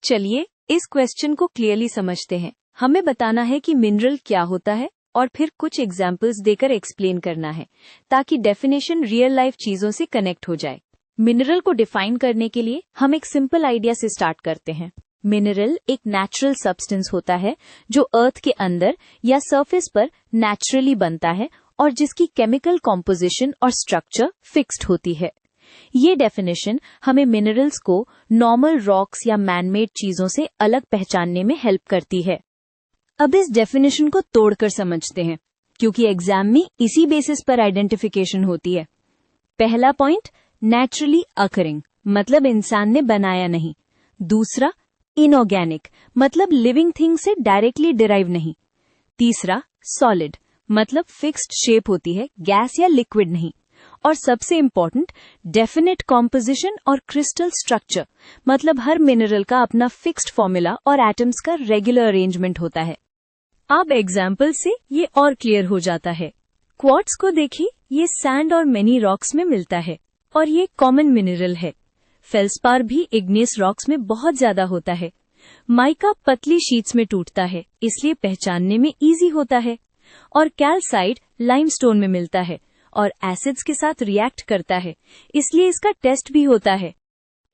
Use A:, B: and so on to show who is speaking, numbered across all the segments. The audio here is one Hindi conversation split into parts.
A: चलिए इस क्वेश्चन को क्लियरली समझते हैं। हमें बताना है कि मिनरल क्या होता है और फिर कुछ एग्जाम्पल्स देकर एक्सप्लेन करना है ताकि डेफिनेशन रियल लाइफ चीजों से कनेक्ट हो जाए। मिनरल को डिफाइन करने के लिए हम एक सिंपल आइडिया से स्टार्ट करते हैं। मिनरल एक नेचुरल सब्सटेंस होता है जो अर्थ के अंदर या सरफेस पर नेचुरली बनता है और जिसकी केमिकल कॉम्पोजिशन और स्ट्रक्चर फिक्स्ड होती है। ये डेफिनेशन हमें मिनरल्स को नॉर्मल रॉक्स या मैनमेड चीजों से अलग पहचानने में हेल्प करती है। अब इस डेफिनेशन को तोड़कर समझते हैं, क्योंकि एग्जाम में इसी बेसिस पर आइडेंटिफिकेशन होती है। पहला पॉइंट, नेचुरली अकरिंग, मतलब इंसान ने बनाया नहीं। दूसरा, इनऑर्गेनिक, मतलब लिविंग थिंग से डायरेक्टली डिराइव नहीं। तीसरा, सॉलिड, मतलब फिक्स्ड शेप होती है, गैस या लिक्विड नहीं। और सबसे इंपॉर्टेंट, डेफिनेट कॉम्पोजिशन और क्रिस्टल स्ट्रक्चर, मतलब हर मिनरल का अपना फिक्स्ड फॉर्मूला और एटम्स का रेगुलर अरेंजमेंट होता है। अब एग्जाम्पल से ये और क्लियर हो जाता है। क्वार्ट्ज को देखिए, ये सैंड और मेनी रॉक्स में मिलता है और ये कॉमन मिनरल है। फेल्सपार भी इग्नियस रॉक्स में बहुत ज्यादा होता है। माइका पतली शीट्स में टूटता है, इसलिए पहचानने में इजी होता है। और कैल्साइट लाइमस्टोन में मिलता है और एसिड्स के साथ रिएक्ट करता है, इसलिए इसका टेस्ट भी होता है।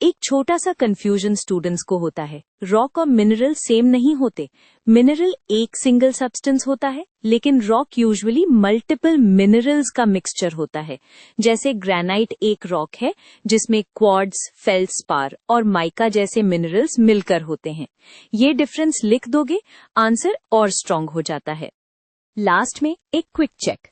A: एक छोटा सा कंफ्यूजन स्टूडेंट्स को होता है, रॉक और मिनरल सेम नहीं होते। मिनरल एक सिंगल सब्सटेंस होता है, लेकिन रॉक यूजुअली मल्टीपल मिनरल्स का मिक्सचर होता है। जैसे ग्रेनाइट एक रॉक है जिसमें क्वार्ट्ज, फेल्सपार और माइका जैसे मिनरल्स मिलकर होते हैं। ये डिफरेंस लिख दोगे, आंसर और स्ट्रांग हो जाता है। लास्ट में एक क्विक चेक।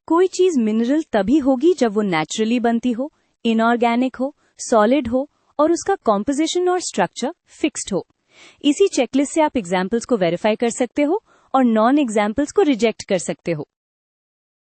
A: कोई चीज मिनरल तभी होगी जब वो नेचुरली बनती हो, इनऑर्गेनिक हो, सॉलिड हो और उसका कॉम्पोजिशन और स्ट्रक्चर फिक्स्ड हो। इसी चेकलिस्ट से आप एग्जाम्पल्स को वेरीफाई कर सकते हो और नॉन एग्जाम्पल्स को रिजेक्ट कर सकते हो।